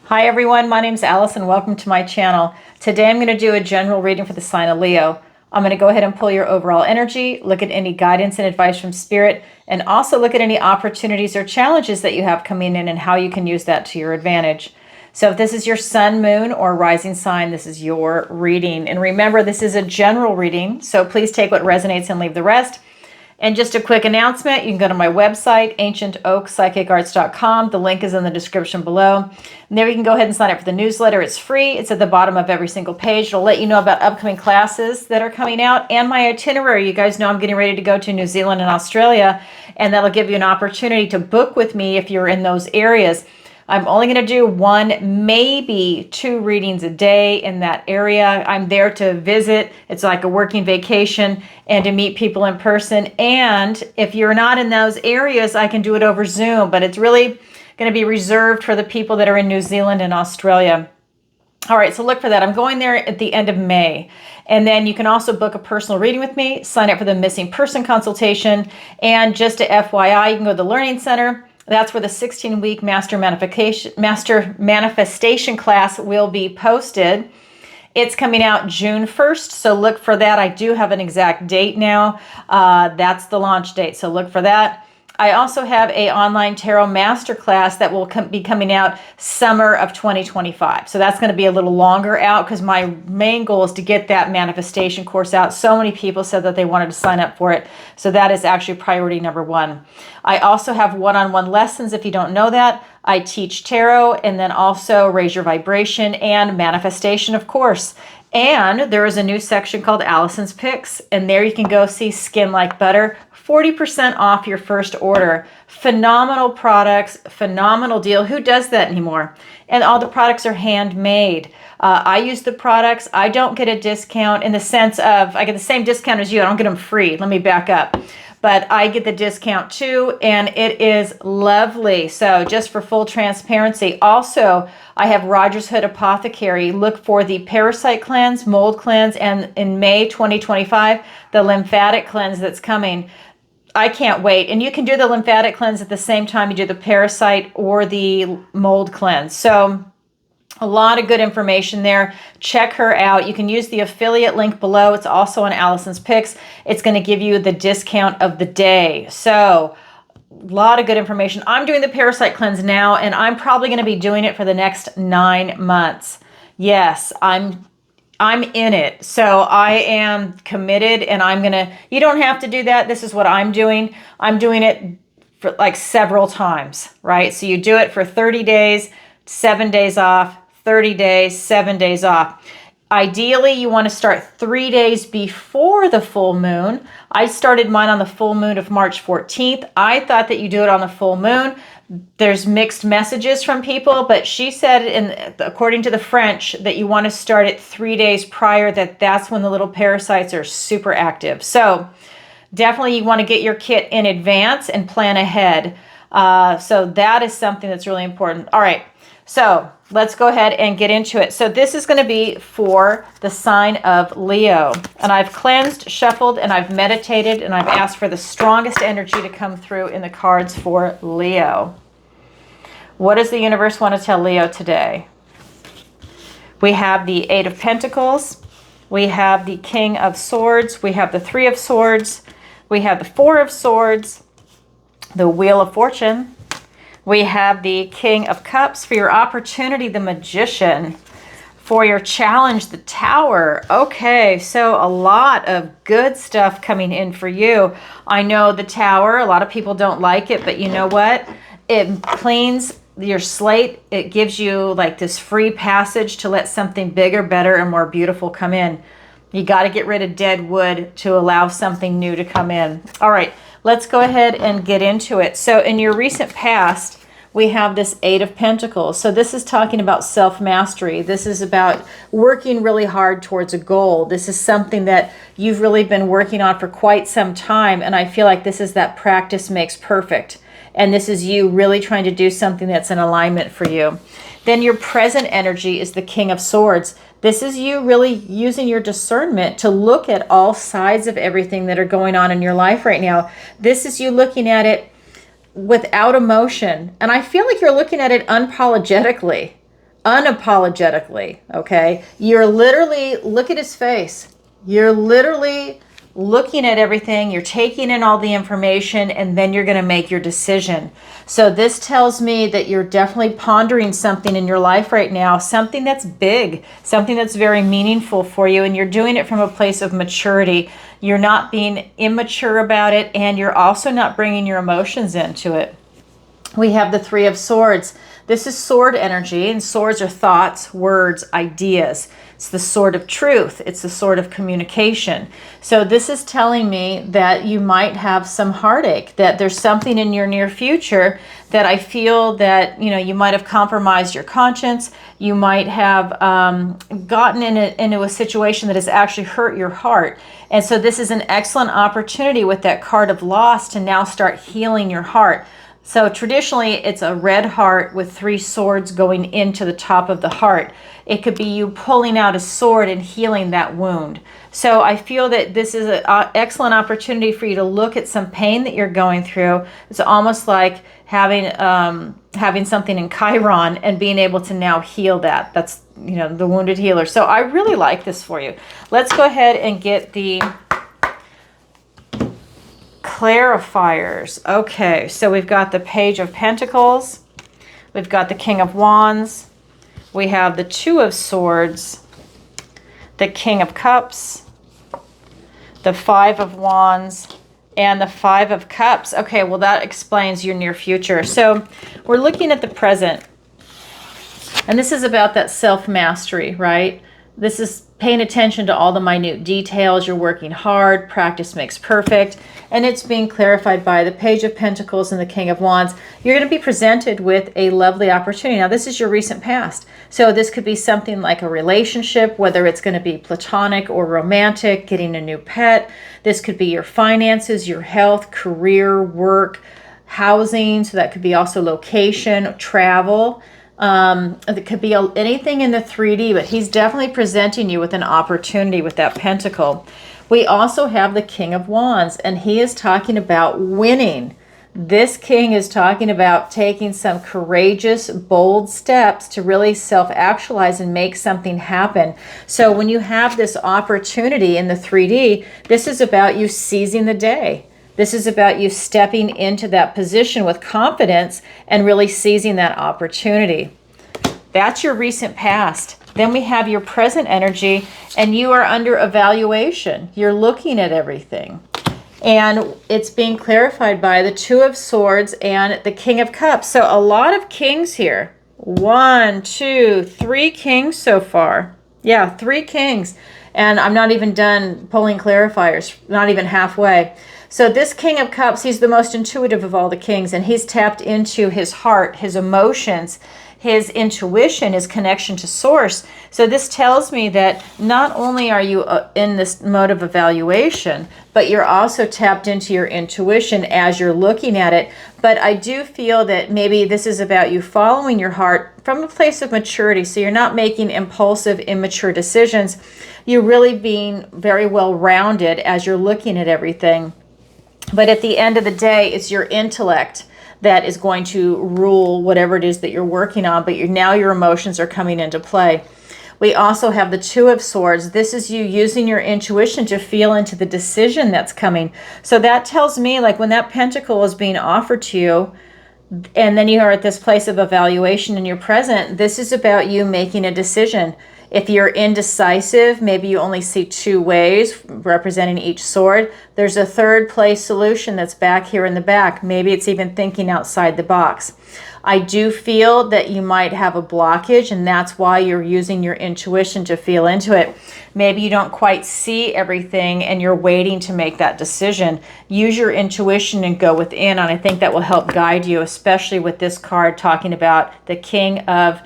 Hi everyone, my name is Alison. Welcome to my channel. Today I'm going to do a general reading for the sign of Leo. I'm going to go ahead and pull your overall energy, look at any guidance and advice from Spirit, and also look at any opportunities or challenges that you have coming in and how you can use that to your advantage. So if this is your sun, moon, or rising sign, this is your reading. And remember, this is a general reading, so please take what resonates and leave the rest. And just a quick announcement, you can go to my website, ancientoakpsychicarts.com. The link is in the description below. And there you can go ahead and sign up for the newsletter. It's free. It's at the bottom of every single page. It'll let you know about upcoming classes that are coming out and my itinerary. You guys know I'm getting ready to go to New Zealand and Australia, and that'll give you an opportunity to book with me if you're in those areas. I'm only going to do one, maybe two readings a day in that area. I'm there to visit. It's like a working vacation and to meet people in person. And if you're not in those areas, I can do it over Zoom, but it's really going to be reserved for the people that are in New Zealand and Australia. All right, so look for that. I'm going there at the end of May. And then you can also book a personal reading with me, sign up for the missing person consultation. And just to FYI, you can go to the Learning Center. That's where the 16-week master manifestation class will be posted. It's coming out June 1st, so look for that. I do have an exact date now. That's the launch date, so look for that. I also have an online tarot masterclass that will be coming out summer of 2025. So that's going to be a little longer out because my main goal is to get that manifestation course out. So many people said that they wanted to sign up for it. So that is actually priority number one. I also have one-on-one lessons. If you don't know that, I teach tarot and then also raise your vibration and manifestation, of course. And there is a new section called Alison's Picks, and there you can go see Skin Like Butter, 40% off your first order. Phenomenal products, phenomenal deal. Who does that anymore? And all the products are handmade. I use the products. I don't get a discount in the sense of I get the same discount as you. I don't get them free. Let me back up. But I get the discount too, and it is lovely. So just for full transparency, also, I have Rogers Hood Apothecary. Look for the Parasite Cleanse, Mold Cleanse, and in May 2025, the Lymphatic Cleanse that's coming. I can't wait. And you can do the Lymphatic Cleanse at the same time you do the Parasite or the Mold Cleanse. So a lot of good information there. Check her out. You can use the affiliate link below. It's also on Alison's Picks. It's going to give you the discount of the day. So a lot of good information. I'm doing the Parasite Cleanse now, and I'm probably going to be doing it for the next 9 months. Yes, I'm in it. So I am committed, and I'm going to, you don't have to do that. This is what I'm doing. I'm doing it for like several times, right? So you do it for 30 days, 7 days off, 30 days, 7 days off. Ideally, you want to start 3 days before the full moon. I started mine on the full moon of March 14th. I thought that you do it on the full moon. There's mixed messages from people, but she said, according to the French, that you want to start it 3 days prior, that's when the little parasites are super active. So definitely you want to get your kit in advance and plan ahead. So that is something that's really important. All right. So let's go ahead and get into it. So this is going to be for the sign of Leo. And I've cleansed, shuffled, and I've meditated, and I've asked for the strongest energy to come through in the cards for Leo. What does the universe want to tell Leo today? We have the Eight of Pentacles. We have the King of Swords. We have the Three of Swords. We have the Four of Swords. The Wheel of Fortune. We have the King of Cups. For your opportunity, the Magician. For your challenge, the Tower. Okay, so a lot of good stuff coming in for you. I know the Tower, a lot of people don't like it, but you know what? It cleans your slate. It gives you like this free passage to let something bigger, better, and more beautiful come in. You got to get rid of dead wood to allow something new to come in. All right. Let's go ahead and get into it. So in your recent past, we have this Eight of Pentacles. So this is talking about self-mastery. This is about working really hard towards a goal. This is something that you've really been working on for quite some time. And I feel like this is that practice makes perfect. And this is you really trying to do something that's in alignment for you. Then your present energy is the King of Swords. This is you really using your discernment to look at all sides of everything that are going on in your life right now. This is you looking at it without emotion. And I feel like you're looking at it unapologetically. unapologetically, okay? You're literally, look at his face. You're literally looking at everything, you're taking in all the information, and then you're going to make your decision. So this tells me that you're definitely pondering something in your life right now, something that's big, something that's very meaningful for you, and you're doing it from a place of maturity. You're not being immature about it, and you're also not bringing your emotions into it. We have the Three of Swords. This is sword energy, and swords are thoughts, words, ideas. It's the sword of truth. It's the sword of communication. So this is telling me that you might have some heartache, that there's something in your near future that I feel that, you know, you might have compromised your conscience. You might have gotten into a situation that has actually hurt your heart. And so this is an excellent opportunity with that card of loss to now start healing your heart. So traditionally, it's a red heart with three swords going into the top of the heart. It could be you pulling out a sword and healing that wound. So I feel that this is an excellent opportunity for you to look at some pain that you're going through. It's almost like having something in Chiron and being able to now heal that. That's, you know, the wounded healer. So I really like this for you. Let's go ahead and get the clarifiers. Okay, so we've got the Page of Pentacles, we've got the King of Wands, we have the Two of Swords, the King of Cups, the Five of Wands, and the Five of Cups. Okay, well, that explains your near future. So we're looking at the present, and this is about that self-mastery, right? This is paying attention to all the minute details. You're working hard. Practice makes perfect. And it's being clarified by the Page of Pentacles and the King of Wands. You're going to be presented with a lovely opportunity. Now, this is your recent past. So this could be something like a relationship, whether it's going to be platonic or romantic, getting a new pet. This could be your finances, your health, career, work, housing. So that could be also location, travel. It could be anything in the 3D, but he's definitely presenting you with an opportunity with that pentacle. We also have the King of Wands, and he is talking about winning. This king is talking about taking some courageous, bold steps to really self-actualize and make something happen. So when you have this opportunity in the 3D, this is about you seizing the day. This is about you stepping into that position with confidence and really seizing that opportunity. That's your recent past. Then we have your present energy, and you are under evaluation. You're looking at everything. And it's being clarified by the Two of Swords and the King of Cups. So a lot of kings here. 1, 2, 3 kings so far. Yeah, 3 kings. And I'm not even done pulling clarifiers, not even halfway. So this King of Cups, he's the most intuitive of all the kings, and he's tapped into his heart, his emotions, his intuition, his connection to source. So this tells me that not only are you in this mode of evaluation, but you're also tapped into your intuition as you're looking at it. But I do feel that maybe this is about you following your heart from a place of maturity. So you're not making impulsive, immature decisions. You're really being very well-rounded as you're looking at everything. But at the end of the day, it's your intellect that is going to rule whatever it is that you're working on, but now your emotions are coming into play. We also have the Two of Swords. This is you using your intuition to feel into the decision that's coming. So that tells me, like, when that pentacle is being offered to you, and then you are at this place of evaluation in your present, this is about you making a decision. If you're indecisive, maybe you only see 2 ways representing each sword. There's a third place solution that's back here in the back. Maybe it's even thinking outside the box. I do feel that you might have a blockage, and that's why you're using your intuition to feel into it. Maybe you don't quite see everything and you're waiting to make that decision. Use your intuition and go within, and I think that will help guide you, especially with this card talking about the King of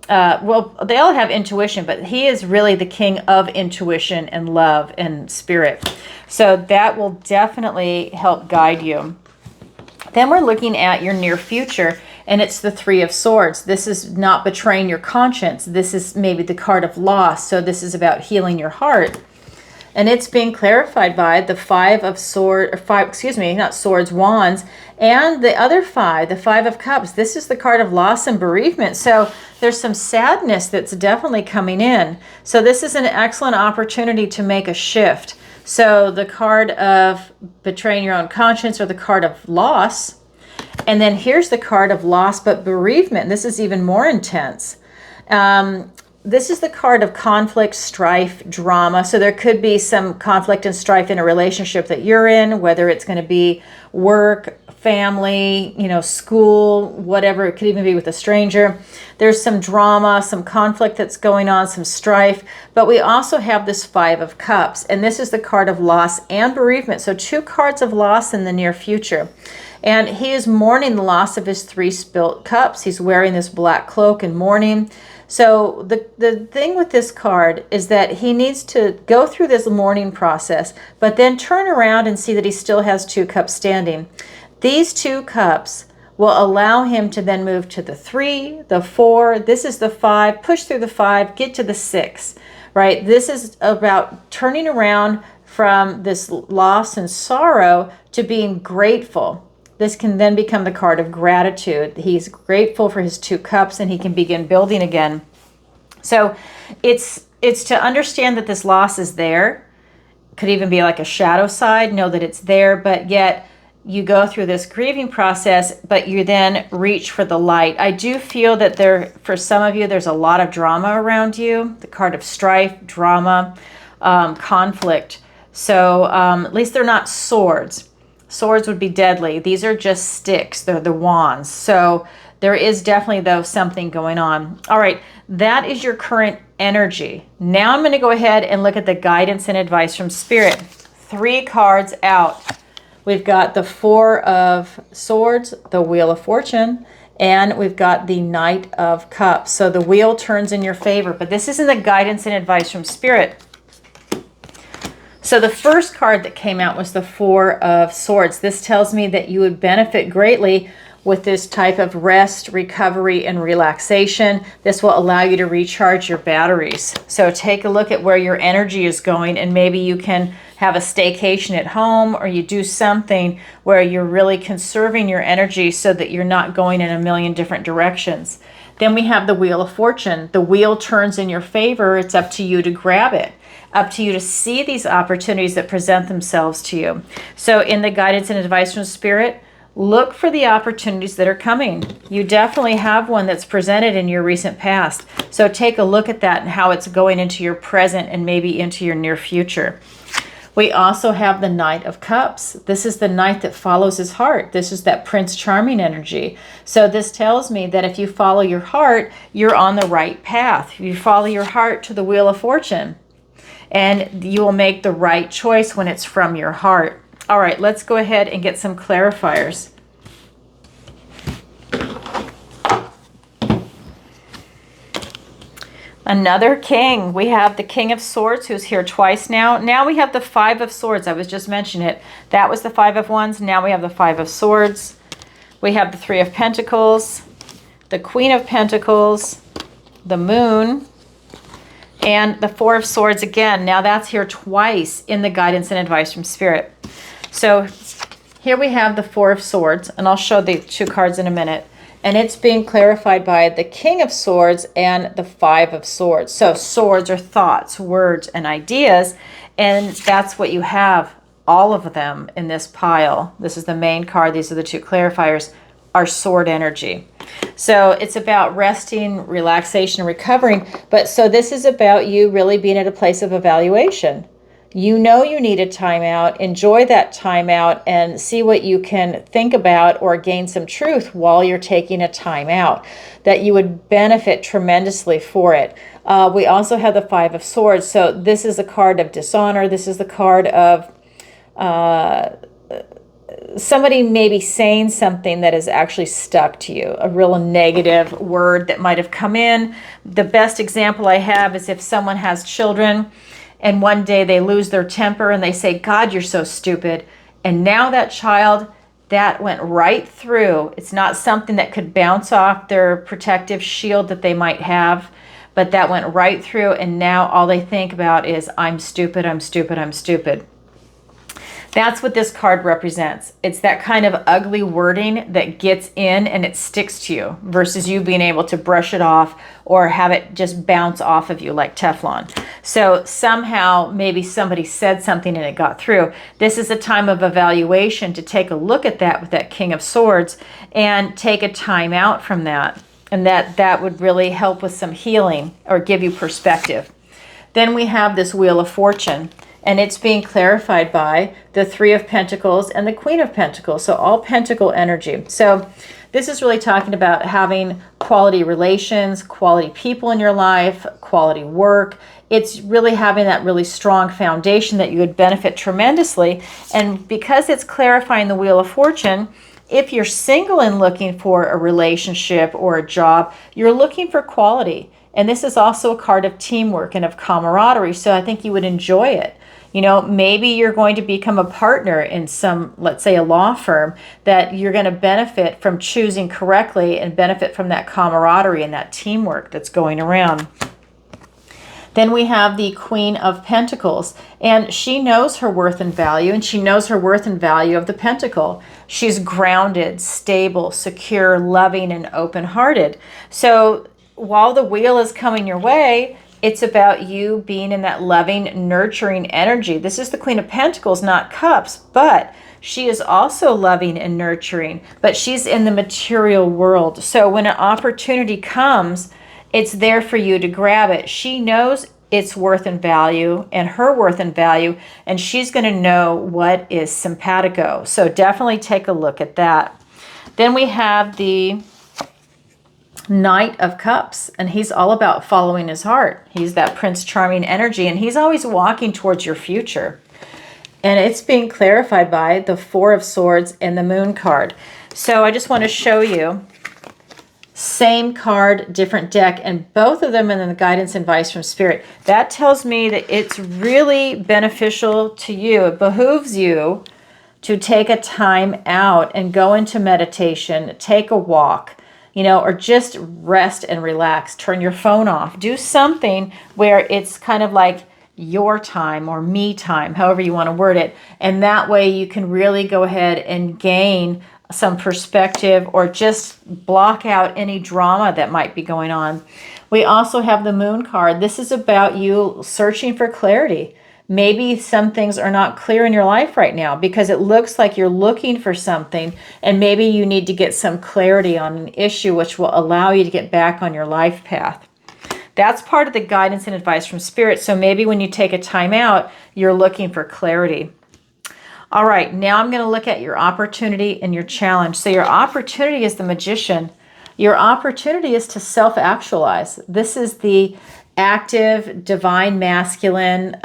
well, they all have intuition, but he is really the king of intuition and love and spirit. So that will definitely help guide you. Then we're looking at your near future, and it's the Three of Swords. This is not betraying your conscience. This is maybe the card of loss. So this is about healing your heart. And it's being clarified by the five of swords, or five, excuse me, not swords, wands, and the other five, the five of cups. This is the card of loss and bereavement. So there's some sadness that's definitely coming in. So this is an excellent opportunity to make a shift. So the card of betraying your own conscience, or the card of loss. And then here's the card of loss but bereavement. This is even more intense. This is the card of conflict, strife, drama. So there could be some conflict and strife in a relationship that you're in, whether it's going to be work, family, school, whatever. It could even be with a stranger. There's some drama, some conflict that's going on, some strife. But we also have this Five of Cups, and this is the card of loss and bereavement. So 2 cards of loss in the near future. And he is mourning the loss of his 3 spilt cups. He's wearing this black cloak and mourning. So the thing with this card is that he needs to go through this mourning process, but then turn around and see that he still has 2 cups standing. These 2 cups will allow him to then move to the 3, the 4, this is the 5, push through the 5, get to the 6, right? This is about turning around from this loss and sorrow to being grateful. This can then become the card of gratitude. He's grateful for his 2 cups, and he can begin building again. So it's to understand that this loss is there. Could even be like a shadow side, know that it's there, but yet you go through this grieving process, but you then reach for the light. I do feel that for some of you, there's a lot of drama around you. The card of strife, drama, conflict. So at least they're not swords. Swords would be deadly. These are just sticks. They're the wands. So there is definitely, though, something going on. All right, that is your current energy. Now I'm going to go ahead and look at the guidance and advice from Spirit. 3 cards out. We've got the 4 of Swords, the Wheel of Fortune, and we've got the Knight of Cups. So the wheel turns in your favor, but this isn't the guidance and advice from Spirit. So the first card that came out was the 4 of Swords. This tells me that you would benefit greatly with this type of rest, recovery, and relaxation. This will allow you to recharge your batteries. So take a look at where your energy is going, and maybe you can have a staycation at home, or you do something where you're really conserving your energy so that you're not going in a million different directions. Then we have the Wheel of Fortune. The wheel turns in your favor. It's up to you to grab it. Up to you to see these opportunities that present themselves to you. So in the guidance and advice from Spirit, look for the opportunities that are coming. You definitely have one that's presented in your recent past. So take a look at that and how it's going into your present and maybe into your near future. We also have the Knight of Cups. This is the knight that follows his heart. This is that Prince Charming energy. So this tells me that if you follow your heart, you're on the right path. You follow your heart to the Wheel of Fortune, and you will make the right choice when it's from your heart. All right, let's go ahead and get some clarifiers. Another king. We have the King of Swords, who's here twice now. Now we have the 5 of Swords. I was just mentioning it. That was the 5 of Wands. Now we have the 5 of Swords. We have the 3 of Pentacles, the Queen of Pentacles, the Moon, and the 4 of Swords again. Now that's here twice in the guidance and advice from Spirit. So here we have the 4 of Swords, and I'll show the 2 cards in a minute. And it's being clarified by the King of Swords and the 5 of Swords. So swords are thoughts, words, and ideas, and that's what you have, all of them in this pile. This is the main card. These are the 2 clarifiers, are sword energy. So it's about resting, relaxation, and recovering. But so this is about you really being at a place of evaluation. You know you need a timeout. Enjoy that timeout and see what you can think about or gain some truth while you're taking a timeout, that you would benefit tremendously for it. We also have the 5 of Swords. So this is a card of dishonor. This is the card of somebody maybe saying something that has actually stuck to you, a real negative word that might have come in. The best example I have is if someone has children and one day they lose their temper and they say, "God, you're so stupid." And now that child, that went right through. It's not something that could bounce off their protective shield that they might have, but that went right through, and now all they think about is, I'm stupid, I'm stupid, I'm stupid. That's what this card represents. It's that kind of ugly wording that gets in and it sticks to you versus you being able to brush it off or have it just bounce off of you like Teflon. So somehow maybe somebody said something and it got through. This is a time of evaluation to take a look at that with that King of Swords and take a time out from that. And that would really help with some healing or give you perspective. Then we have this Wheel of Fortune. And it's being clarified by the Three of Pentacles and the Queen of Pentacles. So all Pentacle energy. So this is really talking about having quality relations, quality people in your life, quality work. It's really having that really strong foundation that you would benefit tremendously. And because it's clarifying the Wheel of Fortune, if you're single and looking for a relationship or a job, you're looking for quality. And this is also a card of teamwork and of camaraderie. So I think you would enjoy it. You know, maybe you're going to become a partner in some, let's say, a law firm, that you're going to benefit from choosing correctly and benefit from that camaraderie and that teamwork that's going around. Then we have the Queen of Pentacles, and she knows her worth and value, and she knows her worth and value of the Pentacle. She's grounded, stable, secure, loving, and open-hearted. So while the wheel is coming your way, it's about you being in that loving, nurturing energy. This is the Queen of Pentacles, not Cups, but she is also loving and nurturing, but she's in the material world. So when an opportunity comes, it's there for you to grab it. She knows its worth and value and her worth and value, and she's going to know what is simpatico. So definitely take a look at that. Then we have the Knight of Cups, and he's all about following his heart. He's that Prince Charming energy, and he's always walking towards your future. And it's being clarified by the Four of Swords and the Moon card. So I just want to show you, same card, different deck, and both of them in the guidance and advice from Spirit. That tells me that it's really beneficial to you. It behooves you to take a time out and go into meditation, take a walk, you know, or just rest and relax. Turn your phone off. Do something where it's kind of like your time or me time, however you want to word it. And that way you can really go ahead and gain some perspective or just block out any drama that might be going on. We also have the Moon card. This is about you searching for clarity. Maybe some things are not clear in your life right now because it looks like you're looking for something, and maybe you need to get some clarity on an issue which will allow you to get back on your life path. That's part of the guidance and advice from Spirit. So maybe when you take a time out, you're looking for clarity. All right, now I'm going to look at your opportunity and your challenge. So your opportunity is the Magician. Your opportunity is to self-actualize. This is the active, divine, masculine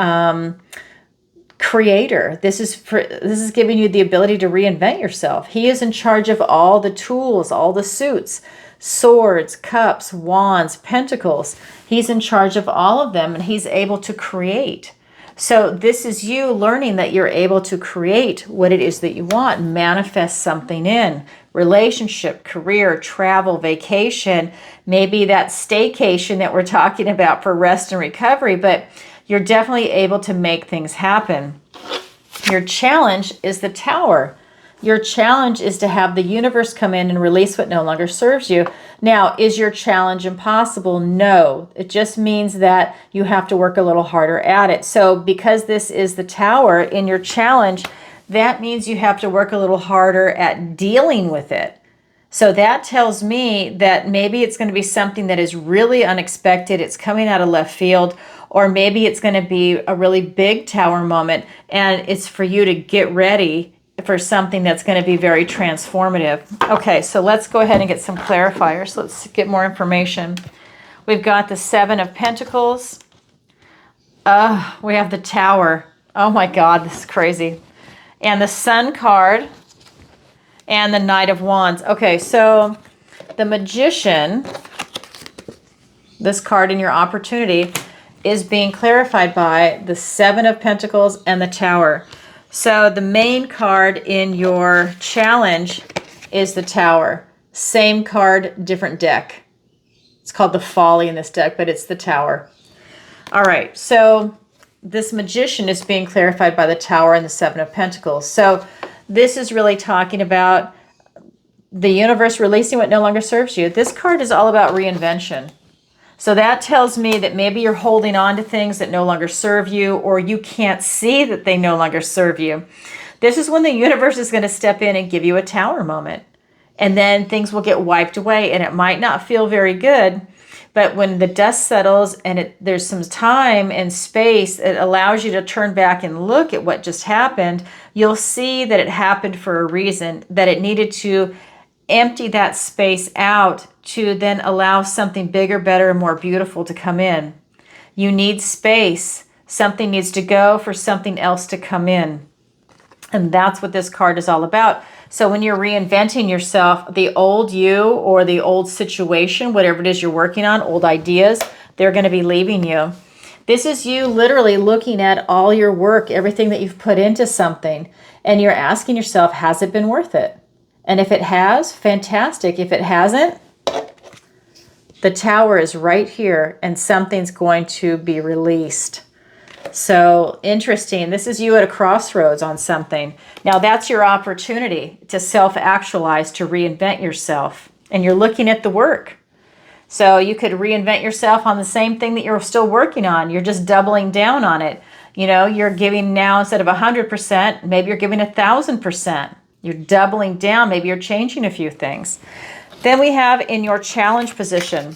creator. This is giving you the ability to reinvent yourself. He is in charge of all the tools, all the suits, swords, cups, wands, pentacles. He's in charge of all of them, and he's able to create. So this is you learning that you're able to create what it is that you want, manifest something in relationship, career, travel, vacation, maybe that staycation that we're talking about for rest and recovery, but you're definitely able to make things happen. Your challenge is the Tower. Your challenge is to have the universe come in and release what no longer serves you. Now, is your challenge impossible? No. It just means that you have to work a little harder at it. So because this is the Tower in your challenge, that means you have to work a little harder at dealing with it. So that tells me that maybe it's going to be something that is really unexpected. It's coming out of left field, or maybe it's going to be a really big Tower moment, and it's for you to get ready for something that's going to be very transformative. Okay, so let's go ahead and get some clarifiers. Let's get more information. We've got the Seven of Pentacles. We have the Tower. Oh my God, this is crazy. And the Sun card and the Knight of Wands. Okay, so the Magician, this card in your opportunity, is being clarified by the Seven of Pentacles and the Tower. So the main card in your challenge is the Tower. Same card, different deck. It's called the Folly in this deck, but it's the Tower. All right, so this Magician is being clarified by the Tower and the Seven of Pentacles. So this is really talking about the universe releasing what no longer serves you. This card is all about reinvention. So that tells me that maybe you're holding on to things that no longer serve you, or you can't see that they no longer serve you. This is when the universe is going to step in and give you a Tower moment. And then things will get wiped away, and it might not feel very good. But when the dust settles and there's some time and space, it allows you to turn back and look at what just happened. You'll see that it happened for a reason, that it needed to empty that space out to then allow something bigger, better, and more beautiful to come in. You need space. Something needs to go for something else to come in. And that's what this card is all about. So when you're reinventing yourself, the old you or the old situation, whatever it is you're working on, old ideas, they're going to be leaving you. This is you literally looking at all your work, everything that you've put into something, and you're asking yourself, has it been worth it? And if it has, fantastic. If it hasn't, the Tower is right here and something's going to be released. So interesting. This is you at a crossroads on something. Now that's your opportunity to self-actualize, to reinvent yourself. And you're looking at the work. So you could reinvent yourself on the same thing that you're still working on. You're just doubling down on it. You know, you're giving now, instead of 100%, maybe you're giving 1,000%. You're doubling down. Maybe you're changing a few things. Then we have in your challenge position,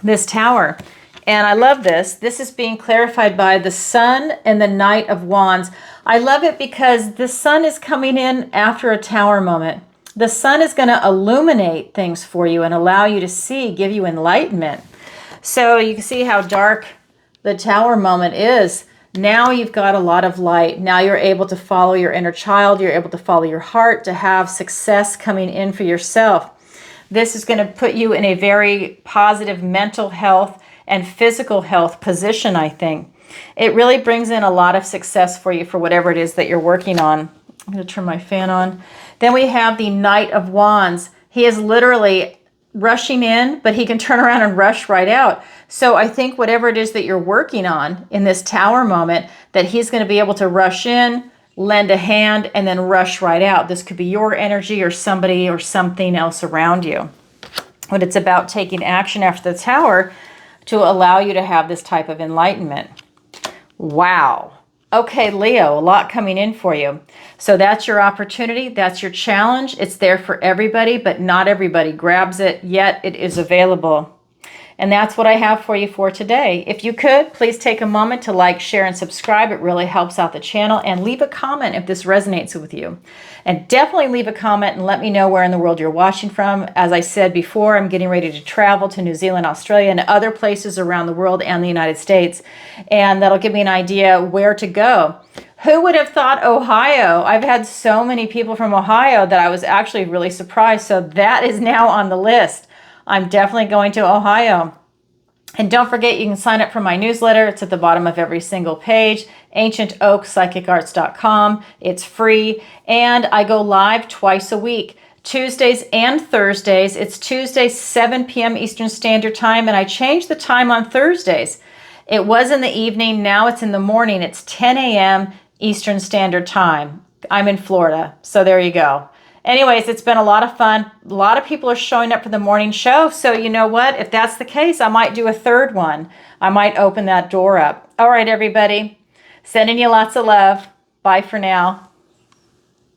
this Tower. And I love this. This is being clarified by the Sun and the Knight of Wands. I love it because the Sun is coming in after a Tower moment. The Sun is going to illuminate things for you and allow you to see, give you enlightenment. So you can see how dark the Tower moment is. Now you've got a lot of light. Now you're able to follow your inner child. You're able to follow your heart, to have success coming in for yourself. This is going to put you in a very positive mental health and physical health position, I think. It really brings in a lot of success for you for whatever it is that you're working on. I'm going to turn my fan on. Then we have the Knight of Wands. He is literally rushing in, but he can turn around and rush right out. So I think whatever it is that you're working on in this Tower moment, that he's going to be able to rush in, lend a hand, and then rush right out. This could be your energy or somebody or something else around you. But it's about taking action after the Tower to allow you to have this type of enlightenment. Wow. Okay, Leo, a lot coming in for you. So that's your opportunity. That's your challenge. It's there for everybody, but not everybody grabs it, yet it is available. And that's what I have for you for today. If you could, please take a moment to like, share, and subscribe. It really helps out the channel. And leave a comment if this resonates with you. And definitely leave a comment and let me know where in the world you're watching from. As I said before, I'm getting ready to travel to New Zealand, Australia, and other places around the world and the United States. And that'll give me an idea where to go. Who would have thought Ohio? I've had so many people from Ohio that I was actually really surprised. So that is now on the list. I'm definitely going to Ohio. And don't forget, you can sign up for my newsletter. It's at the bottom of every single page, ancientoakpsychicarts.com. It's free. And I go live twice a week, Tuesdays and Thursdays. It's Tuesdays, 7 p.m. Eastern Standard Time, and I changed the time on Thursdays. It was in the evening. Now it's in the morning. It's 10 a.m. Eastern Standard Time. I'm in Florida, so there you go. Anyways, it's been a lot of fun. A lot of people are showing up for the morning show. So you know what? If that's the case, I might do a third one. I might open that door up. All right, everybody. Sending you lots of love. Bye for now.